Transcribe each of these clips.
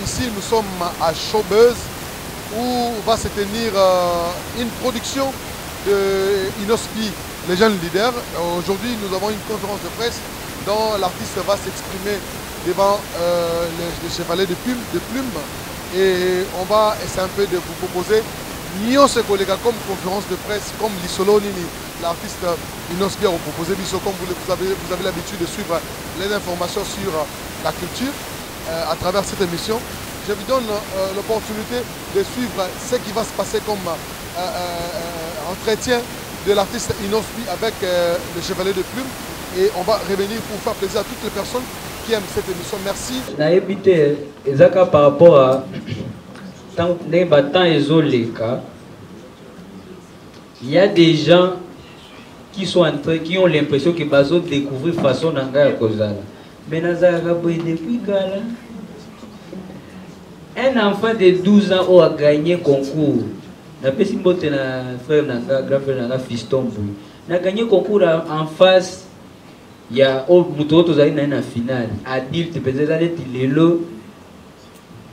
Ici, nous sommes à Showbuzz où va se tenir une production de Inospi, les jeunes leaders. Aujourd'hui, nous avons une conférence de presse dont l'artiste va s'exprimer devant les chevaliers de plume. Et on va essayer un peu de vous proposer ce collègue comme conférence de presse, comme l'Isolo Nini, l'artiste Inospi a proposé, comme vous avez l'habitude de suivre les informations sur la culture à travers cette émission. Je vous donne l'opportunité de suivre ce qui va se passer comme entretien de l'artiste Inospi avec le chevalier de plume. Et on va revenir pour faire plaisir à toutes les personnes qui aiment cette émission. Merci. Par rapport à il y a des gens qui sont entrés, qui ont l'impression que bazo découvrir façon d'anga kozala. Mais depuis un enfant de 12 ans a gagné concours. Na pesi mbote na frère nanga, grand frère nanga fiston boy. Na gagné concours en face. Il y a mutoto zali na finale. Adulte peut-être lelo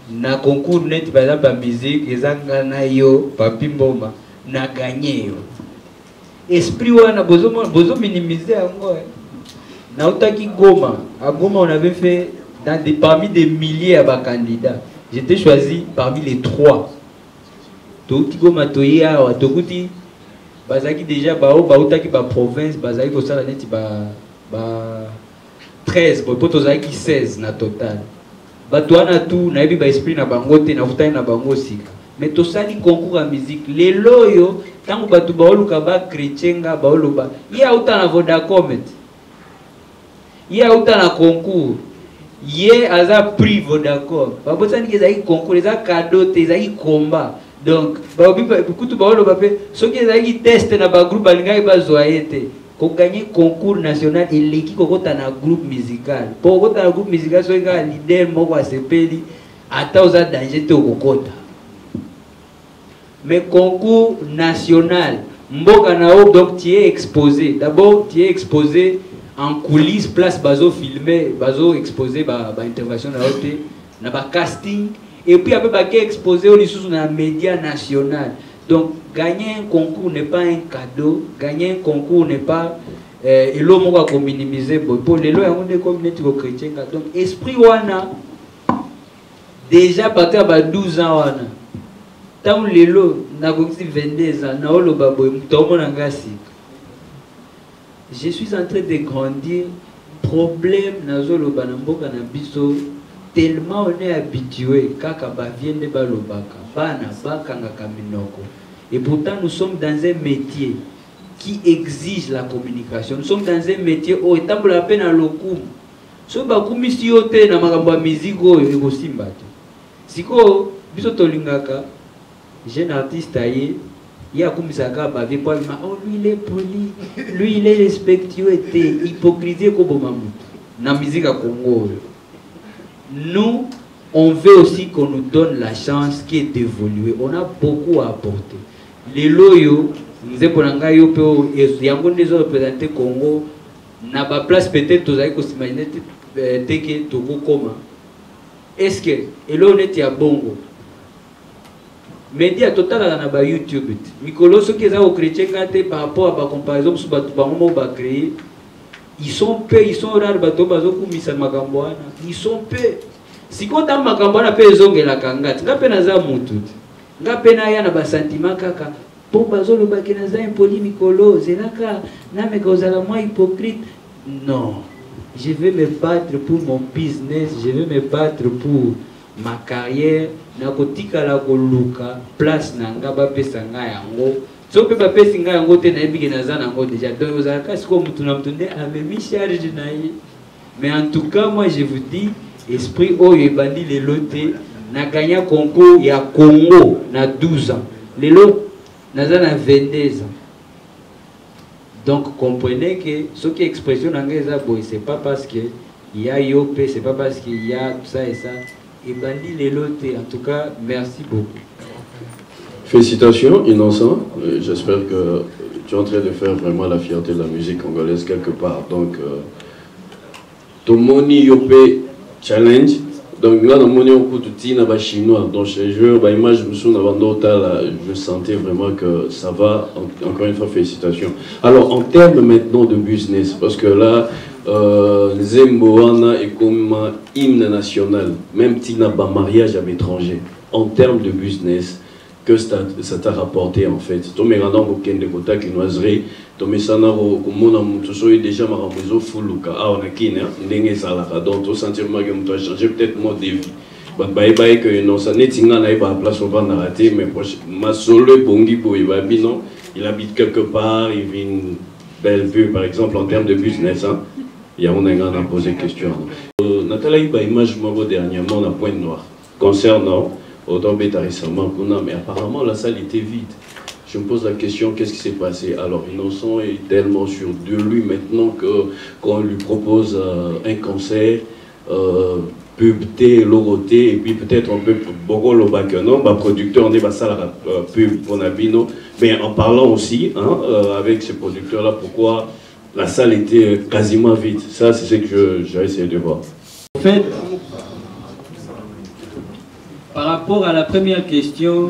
na concours net par exemple en musique ezanga na yo papi mboma na gagné yo. Esprit wana bozo minimiser yango. Na utaki Goma, à Goma on avait fait parmi des milliers de candidats. J'étais choisi parmi les 3. Touti Goma toya wa tokuti bazaki déjà bautaki ba province bazaki ko sala neti ba 13 po tozaki 16 na total. Batouana tout na yebi ba esprit na bango te na futani na bango sika. Mais tosali concours en musique les loyo tango batu baoluka ba chrétienga baoloba ya uta na Vodacom il a autant de concours. Il a prix Vodacom. Il y a concours, il y a cadeau, il y a combat. Donc, ceux qui ont testé dans le groupe, ils ont gagné concours national et l'équipe dans un groupe musical. Pour un groupe musical, ceux qui ont leader, attends aux danger de Kokota. Mais concours national, donc tu es exposé. D'abord, tu es exposé en coulisses, place bazo filmé, bazo exposé ba intervention na ba casting et puis après ba exposé au sous na média national. Donc gagner un concours n'est pas un cadeau, gagner un concours n'est pas elo moko ko minimiser pour lelo ya monde communauté chrétien. Donc esprit wana déjà partir ba 12 ans wana. Tant lelo na ko 22 ans na olo babo mutomo na ngasi. Je suis en train de grandir. Problème nazolo banamboka na biso tellement on est habitué kaka ba vient de balobaka bana bakanga kaminoko. Et pourtant nous sommes dans un métier qui exige la communication. Nous sommes dans un métier où étant la peine à lokum. So ba kumisi yote na makambo ya mizigo eko simba to. Siko biso tolingaka jeune artiste aye. Il y a comme ça, oh lui il est poli, lui il est respectueux, hypocrisie comme Mamou. Dans la musique à Congo. Nous, on veut aussi qu'on nous donne la chance qui est d'évoluer. On a beaucoup à apporter. Les loyaux, nous avons représenté Congo, n'a pas place peut-être aux aïkos s'imaginer que Togo comment. Est-ce que, et là on est à Bongo. Média total na ba YouTube. Mikolo ceux qui sont chrétiens par rapport à la comparaison sur batu bango ba créer, ils sont peu, ils sont rares bato bazo kumisa makambo wana. Ils sont peu. Si quand dans makambo wana pe zongela kangati, ngape na za mutu. Ngape na ya na ba sentiment kaka. Po bazo lo ba kena za impoli mikolo, zelaka na me kozala moi hypocrite. Non. Je vais me battre pour mon business, je vais me battre pour ma carrière. Nakotika la koluka place nanga ba pesa nga yango so pe ba pesa nga yango te na ebike na za nango déjà donc aux arcas comme tout na mtunde a même charge na ye. Mais en tout cas moi je vous dis esprit oyo ebandi le loté na gagné concours ya Congo na 12 ans lelo na za na 22 ans. Donc comprenez que ce qui expression nanga eza boy c'est pas parce que il y a yopé, c'est pas parce qu'il y a tout ça et ça. Et Bandi Leloté, en tout cas, merci beaucoup. Félicitations, Innocent. J'espère que tu es en train de faire vraiment la fierté de la musique congolaise quelque part. Donc, Tomoni Yopé Challenge, Donc, là, dans mon coup de tina, chinois, donc image, je sentais vraiment que ça va. Encore une fois, félicitations. Alors, en termes maintenant de business, parce que là, Zemboana est comme hymne national, même tina, mariage à l'étranger. En termes de business, que ça t'a rapporté en fait? Tu me rends au Ken de Kota Kinoiserie, tu me sens déjà ma maison full ah on a qui n'est pas donc tu sentir que tu as changé peut-être mon dévi. Bye bye que non ça n'est pas place on va rater mais ma solo bongi pour non il habite quelque part il vit une belle vue par exemple en termes de business hein. Il y a on a posé question. Nathalie ba image moi dernièrement on a Pointe-Noire concernant autant bêta récemment, mais apparemment la salle était vide. Je me pose la question, qu'est-ce qui s'est passé? Alors Innocent est tellement sûr de lui maintenant que quand on lui propose un concert, pub, loroté, et puis peut-être on peut beaucoup le bac, non, producteur, on est ça la pub pour Nabino, mais en parlant aussi hein, avec ces producteurs-là, pourquoi la salle était quasiment vide? Ça, c'est ce que j'ai essayé de voir. En fait, par rapport à la première question,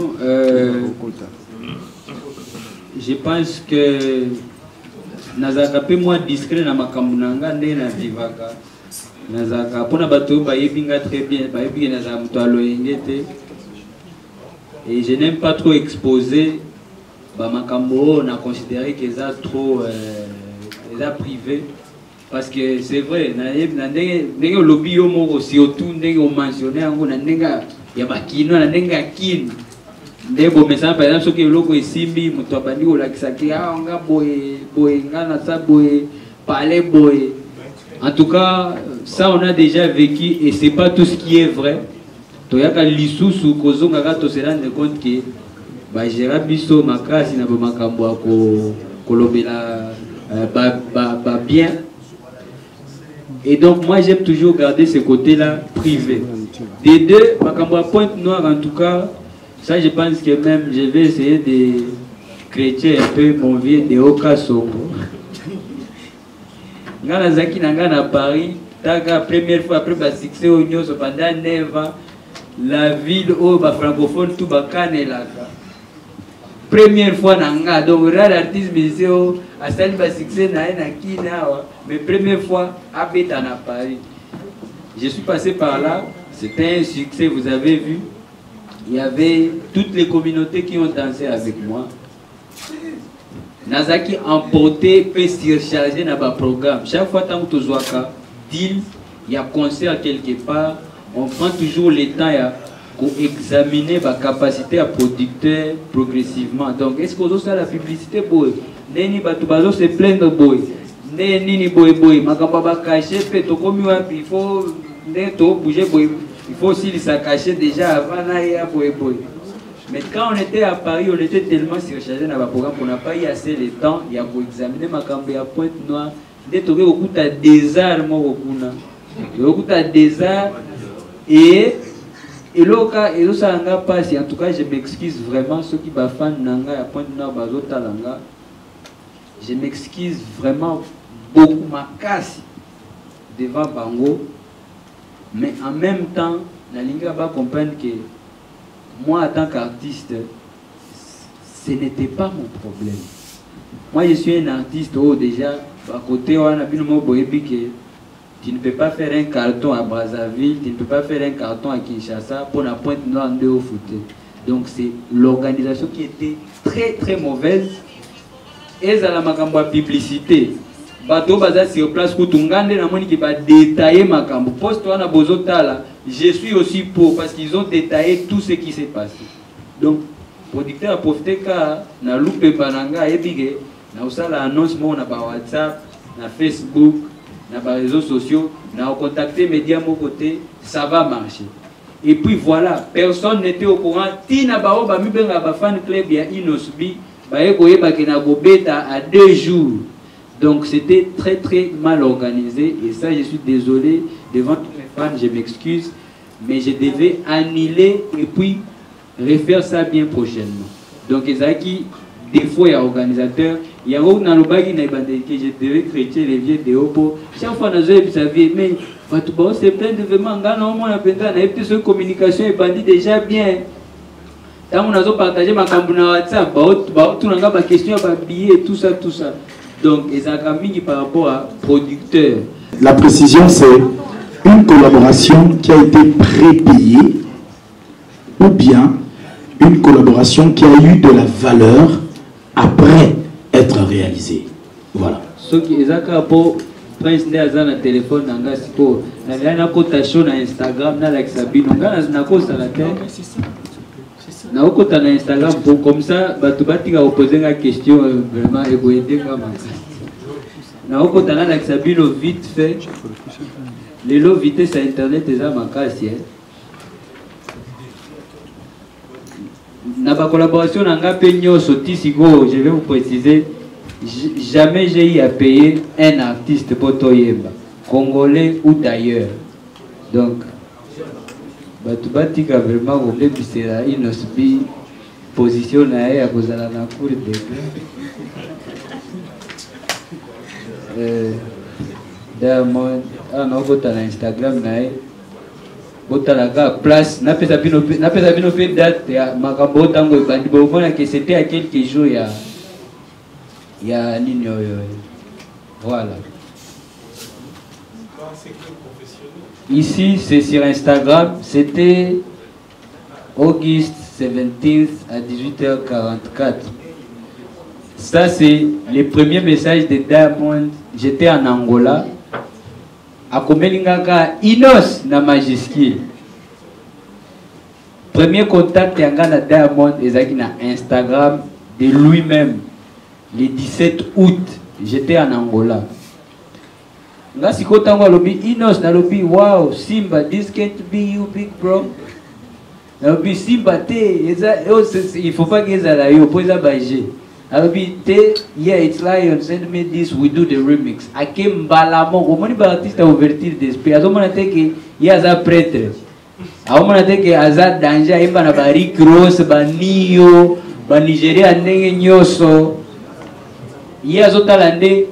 je pense que nazaka pe moins discret na makambu nanga nde na vivaka nazaka pona bato bayebinga très bien bayebi nazaka muto aloyenge te et je n'aime pas trop exposer ba makambo on a considéré que ça trop privé parce que c'est vrai na ndenge lobby yo moko surtout ndenge on mentionné ngo na ndenge ya bakino na ndenge akini ndebo message par exemple soki loko esimbi muto abandi kolakisa ke ah nga boye nga na sa boye parler boye. En tout cas ça on a déjà vécu et c'est pas tout ce qui est vrai toyaka lisusu kozonga ka to se rendre compte que ba gera biso makasi na ba makambo ako kolobela ba bien. Et donc moi j'aime toujours garder ce côté là privé. Des deux, makambo à Pointe-Noire en tout cas, ça je pense que même je vais essayer de créer un peu mon vieux de Okasongo. Ngana Zaki Nangana à Paris, la première fois après le succès au Nyon, pendant 9 ans, la ville où les francophones tout bakane là. Première fois Nanga, donc rare artiste musicien a sali le succès na Kina, mais première fois à Bétan à Paris. Je suis passé par là. C'était un succès, vous avez vu. Il y avait toutes les communautés qui ont dansé avec moi. Nazaki emporté, peut surcharger dans le programme. Chaque fois que tu as deal, il y a concert quelque part, on prend toujours le temps pour examiner ma capacité à producteur progressivement. Donc, est-ce que vous avez la publicité boy? Neni batubazo se plaindre boy. Neni boy. Makamba caché, il faut bouger boy. Il faut aussi les cacher déjà avant là boy. Mais quand on était à Paris, on était tellement surchargé dans le programme qu'on n'a pas eu assez de temps. Il y a pour examiner ma campagne à Pointe-Noire. D'être beaucoup de désert, beaucoup de désert et là, et ça n'a pas. En tout cas, je m'excuse vraiment ceux qui sont fans nanga à Pointe-Noire, bazota langa. Je m'excuse vraiment beaucoup ma casse devant Bango. Mais en même temps, la ligne va comprendre que moi, en tant qu'artiste, ce n'était pas mon problème. Moi, je suis un artiste, déjà, à côté, on a vu le mot que tu ne peux pas faire un carton à Brazzaville, tu ne peux pas faire un carton à Kinshasa pour la Pointe-Noire de au foot. Donc, c'est l'organisation qui était très très mauvaise. Et ça, la publicité. Bateau baza sur place Koutungande na moni qui va détailler ma cambo. Poste wana bozotala, je suis aussi pour parce qu'ils ont détaillé tout ce qui s'est passé. Donc producteur a profité ka na loupe bananga ebige na usala annonce mo na ba WhatsApp, na Facebook, na ba réseaux sociaux, na contacter médias mon côté, ça va marcher. Et puis voilà, personne n'était au courant. Tina bao ba mi benga ba fan club ya Inosbi, ba ekoye ba kena gobeta à 2 jours. Donc c'était très très mal organisé et ça je suis désolé devant tous mes fans, je m'excuse, mais je devais annuler et puis refaire ça bien prochainement. Donc Ezaki, des fois il y a organisateur, il y a un autre que je devais créer les vieux de Opo. Chaque fois nous avons vu mais c'est plein de vraiment et puis cette communication est bandit déjà bien. Quand on a partagé ma campagne WhatsApp, tout le monde a question à billets, tout ça. Donc, ils ont mis par rapport à producteur. La précision, c'est une collaboration qui a été prépayée ou bien une collaboration qui a eu de la valeur après être réalisée. Voilà. Ce qui est pour Prince Néazan na téléphone nanga siko na na kota show na Instagram na like Sabino na kosa la terre na kota na Instagram pour comme ça batu batika poser une question vraiment égoïste comme na kota na like Sabino vite fait les lots vitesse à internet déjà makasi na ba collaboration nanga pe nyoso tisiko je vais vous préciser. Jamais j'ai eu à payer un artiste pour Toyemba, congolais ou d'ailleurs. Donc, Batubatika vraiment voulait que c'est une position à cause de la cour de Diamond, on a Instagram, la place, n'a pas fait date, Makambo Tango, que c'était à quelques jours. Il y a Nino. Voilà. Ici, c'est sur Instagram. C'était August 17 à 18h44. Ça, c'est les premiers messages de Diamond. J'étais en Angola. À Komelingaka, Inos na majuscule. Premier contact, il y a Diamond et na Instagram de lui-même. Le 17 août, j'étais en Angola. Nga siko tango lobi Inos na lobi wow Simba, this can't be you big bro. Na lobi Simba te il faut pas que ça la yo poza baje. Na lobi te yeah it's Lion send me this we do the remix. Akem balamo komoni ba artiste a ouverture d'esprit. Azomona te que ya za prêtre. Azomona te que aza danger imba na ba Rick Ross ba Nio ba Nigeria ndenge nyoso. Hier zotalande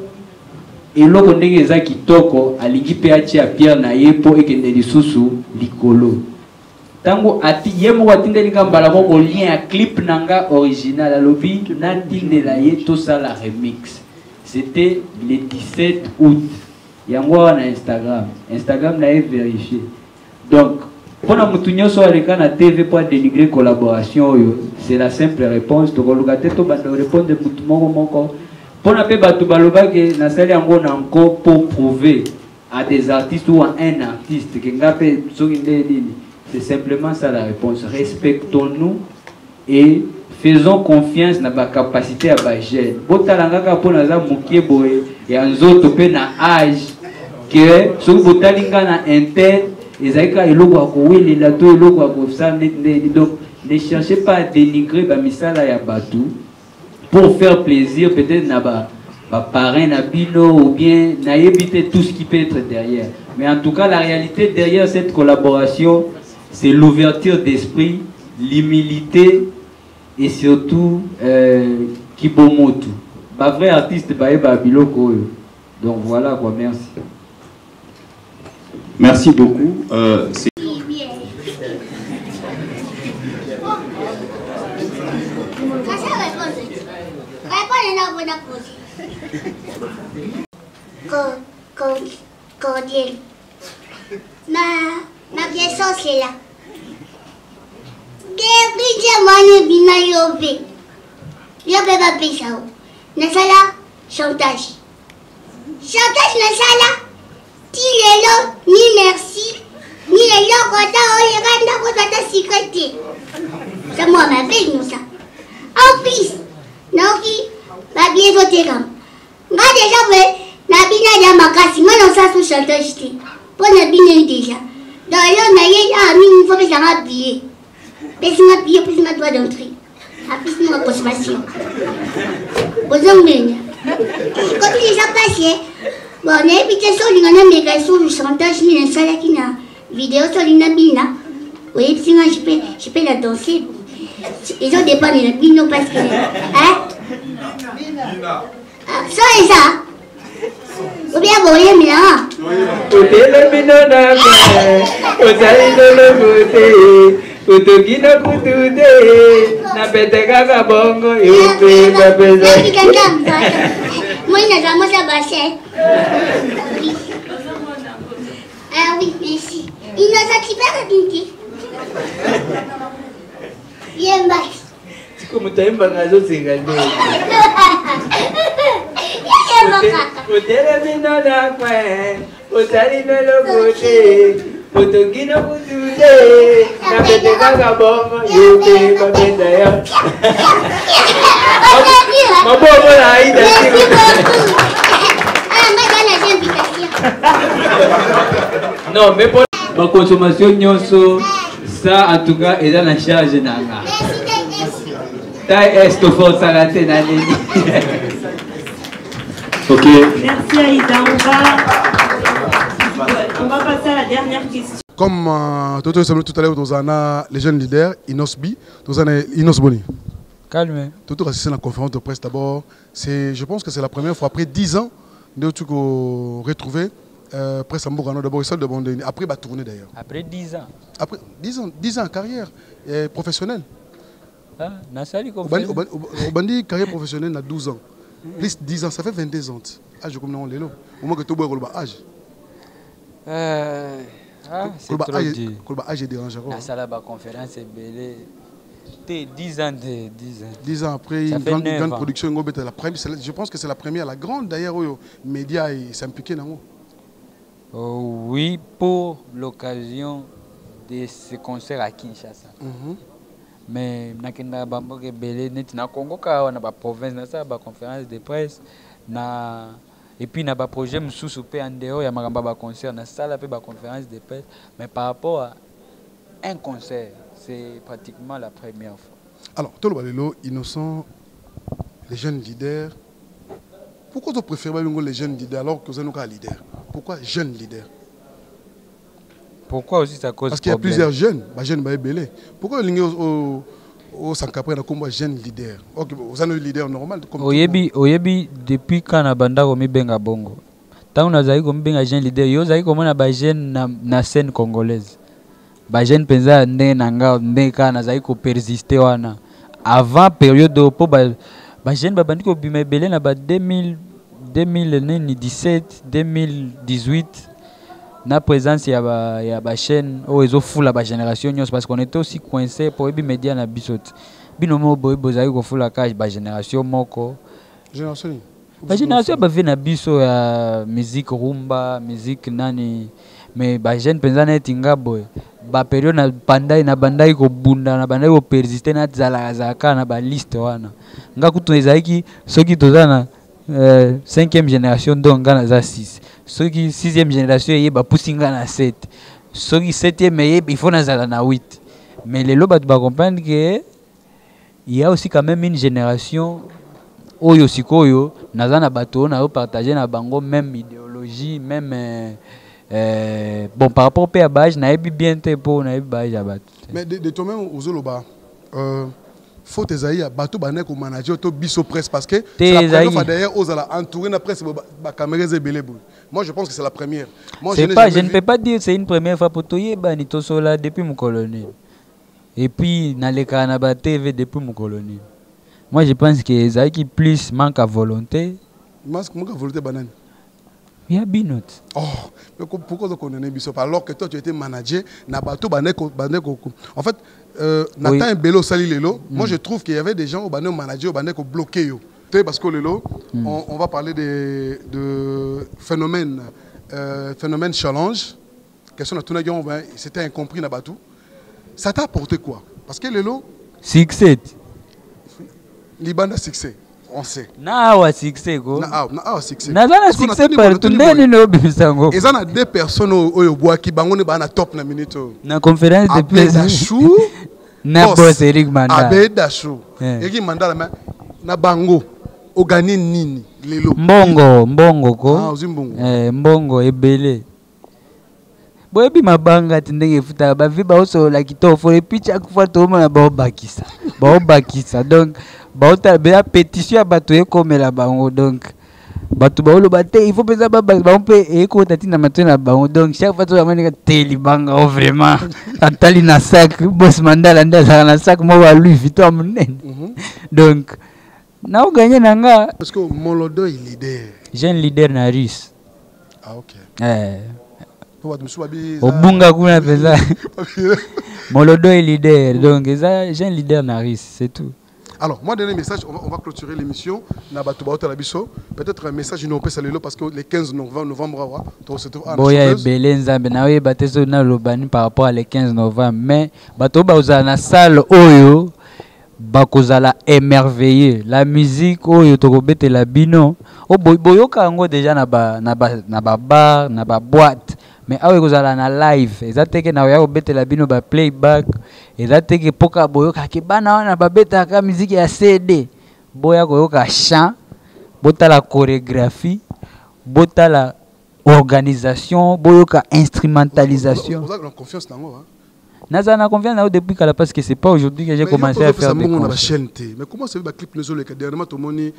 eloko ndenge za kitoko alingi pe atia Pierre na yepo ekende lisusu likolo tango ati yemo atindeli kambala moko lien ya clip nanga original alobi na tindela ye to sala remix. C'était le 17 août yango na Instagram na vérifié. Donc pour na mutu nyonso aleka na TV pour dénigrer collaboration yo c'est la simple réponse to kolukate to bando répondre mutu moko. Pour ne pas que Nassali Angon encore pour prouver à des artistes ou à un artiste c'est simplement ça la réponse. Respectons-nous et faisons confiance dans la capacité à bager. Botalanga pour naza mukie boy et en autres pe na âge que sur botalinga na inter ezaka eloko akoweli la to eloko akosa donc ne cherchez pas à dénigrer ba misala ya batu. Pour faire plaisir, peut-être n'a parrain Nabino ou bien n'a évité tout ce qui peut être derrière. Mais en tout cas, la réalité derrière cette collaboration, c'est l'ouverture d'esprit, l'humilité et surtout Kibomotu. Ba vrai artiste Baeba Biloko. Donc voilà quoi, merci. Merci beaucoup. Cordial. Ma question c'est là. Gabriel Bina Yobe. Yobe va péchao. Nasala chantage. Chantage Nasala. Ti lelo ni merci. Ni lelo kota oyeganda kota secrétaire. C'est moi ma belle nous ça. En plus, Noki va bien voter comme. Nga déjà ouais. Nabina ya makasi ngana sa sous chantage ti. Pour nabina déjà. D'ailleurs na ye ya mi faut que ça habiller. Laisse-moi payer plus ma droit d'entrée. Appuie moi consommation. Bonjour Menia. Quand les gens passent bon n'invitation l'ingana méga sur le chantage ni la salle qui na vidéo sur l'inabina. Oui, si moi je peux la danser. Ils ont dépend de la bino parce que hein? Ça et ça. Ou bien boyer bien. Otele binona kwe, otali dolo kote, otokina kutude, na pete kaka bongo, yope kapeza. Moi, il n'a jamais ça bassé. Oui. Ah oui, merci. Il nous a super habité. Bien basse. Como taimba ngazo singane. Otele binona kwe, otali dolo kote, otokina kutude, na pete kaka bongo, yope kapeza ya. Mabongo na aida siko. Non, mais pour la consommation, ça en tout cas est dans la charge. Taille est au fond, ça la tête. Ok. Merci Aïda. On va passer à la dernière question. Comme tout à l'heure, nous avons les jeunes leaders, Inosbi, nous avons Inosboni. Calme. Tout assisté à la conférence de presse d'abord. Je pense que c'est la première fois après 10 ans de tout retrouver presse en Bourgano d'abord et seul de Bondeni. Après, bah tourner d'ailleurs. Après 10 ans. Après 10 ans carrière professionnelle. Ah, Nassali comme Bandi carrière professionnelle à 12 ans. Plus 10 ans, ça fait 22 ans. Âge comme nous l'élo. Au moins que tout le monde âge. C'est trop dit. Âge est dérangeant. Nassala ba conférence est belle. 10 ans. 10 ans après, une grande production. Je pense que c'est la première, la grande d'ailleurs, où les médias s'impliquent dans. Oui, pour l'occasion de ce concert à Kinshasa. Mais nakenda bamboke belé net na Congo ka na ba province na ça ba conférence de presse na et puis na ba projet msusu pe en dehors ya makamba ba concert na sala pe ba conférence de presse mais par rapport à un concert c'est pratiquement la première fois. Alors tout le balelo innocent les jeunes leaders. Pourquoi vous préférez les jeunes leaders alors que vous êtes un leader? Pourquoi jeunes leaders? Pourquoi aussi ça cause parce qu'il y a plusieurs jeunes, jeunes belé. Pourquoi vous au Sankapre na comme jeune leader? OK, vous êtes un leader normal comme Oyebi depuis quand na banda ko mi benga bongo. Tant na zai ko mi benga jeune leader, yo zai ko mona ba jeune na scène congolaise. Ba jeune penza nde nanga nde ka na zai ko persister wana. Avant période po ba jeune ba bandi ko bima belé na ba 2017, 2018. Na présence il y a ba chaîne où ils ont fou la génération parce qu'on était aussi coincé pour les médias na bisot binomo boy bozai ko fou la cage ba génération moko génération ba vient na biso ya musique rumba musique nani mais ba jeune penza na tinga boy ba période na pandai na bandai ko bunda na bandai ko persister na zala zaka na ba liste wana ngakutu ezaki soki tozana 5e génération donc ngana za 6 ceux qui 6e génération y ba pusinga na 7 ceux qui 7e il faut na zala na 8 mais les loba tu comprendre que il y a aussi quand même une génération oyo sikoyo nazana bato na partager na bango même idéologie même bon par rapport à base na bien te pour na base à bato mais de toi-même aux oloba faut Esaïa bateau banek au manager to biso presse parce que c'est la première fois d'ailleurs aux ala entourer la presse ba caméra zebele boule. Moi je pense que c'est la première. Moi je ne peux pas dire c'est une première fois pour toi bani to sola depuis mon colonie. Et puis dans les Canada TV depuis mon colonie. Moi je pense que Esaïa qui plus manque à volonté. Manque à volonté banane. Il y a binot. Oh, mais pourquoi tu connais biso alors que toi tu étais manager na bateau banek en fait Nathan et Bello Sali Lelo, moi je trouve qu'il y avait des gens au bateau manager au bateau bloqué parce que Lelo on va parler de phénomène challenge question de tourner c'était incompris na bateau. Ça t'a apporté quoi? Parce que Lelo succès. Libanda succès. On sait. Na wa succès go. Na succès. Na zana succès partout ndeni no bisango. Et ça na deux personnes au bois qui bangone ba na top na minute. Na conférence de presse. Dachou. Na boss Eric Manda. Abe Dachou. Eric Manda na bango ogani nini lelo. Mbongo ko. Ah ozimbongo. Mbongo ebele. Boyebi mabanga tindenge futa ba vi ba oso la kitofo et puis chaque fois to mona ba obakisa. Ba obakisa donc ba pétition à bateau comme la bango donc bato baoloba te il faut penser bango mpe ekota ntina matoi na bango donc chaque fois toyamaneka te libanga o vraiment atali na sac bos mandala nde azala na sac moko ya Louis Vuitton ya monene donc naoganye na nga parce que Molodo est leader. j'ai un leader na RIS. Ah ok. Obunga kuna pesa Molodo est leader donc j'ai un leader na RIS, c'est tout. Alors, moi, dernier message, on va clôturer l'émission. Peut-être un message non parce que les 15 novembre, Boya Belenza, Benawe Bateso na Lobani par rapport à les 15 novembre. Mais Batoba Ozana salle Oyo, Bakozala émerveillé. La musique Oyo Tokobete la Bino. O Boyoka Ango déjà na bar, na ba boîte. Mais awe kozala na live ezateke na ya obete la bino ba playback ezateke poka boyoka ke bana wana babeta ka musique ya CD boya koyoka chant botala chorégraphie botala organisation boyoka instrumentalisation. Vous avez confiance dans moi. Naza na confiance na depuis kala parce que c'est pas aujourd'hui que j'ai commencé à faire des chaîne. Mais comment c'est le clip les autres dernièrement tout monde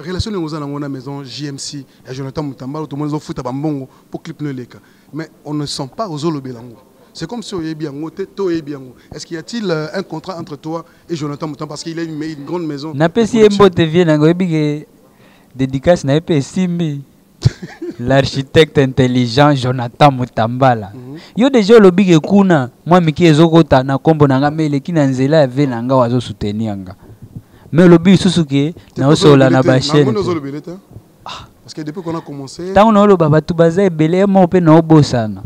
relation nous dans la maison JMC et Jonathan Mutamba tout le monde fout à bambongo pour clip les cas. Mais on ne sent pas aux Olobelango. C'est comme si on est bien est-ce qu'il y a-t-il un contrat entre toi et Jonathan Mutamba parce qu'il a une grande maison. Na pesi mbote vient nango ebige dédicace na epé simbi. L'architecte intelligent Jonathan Mutambala. Yo déjà lobige kuna moi miki ezokota na kombo nanga mele kina nzela ave nanga wazo soutenir nga. Mais lobi susuke na osola na ba chaîne. Parce que depuis qu'on a commencé tant on a lo baba tu baza ebele mo pe na obosana.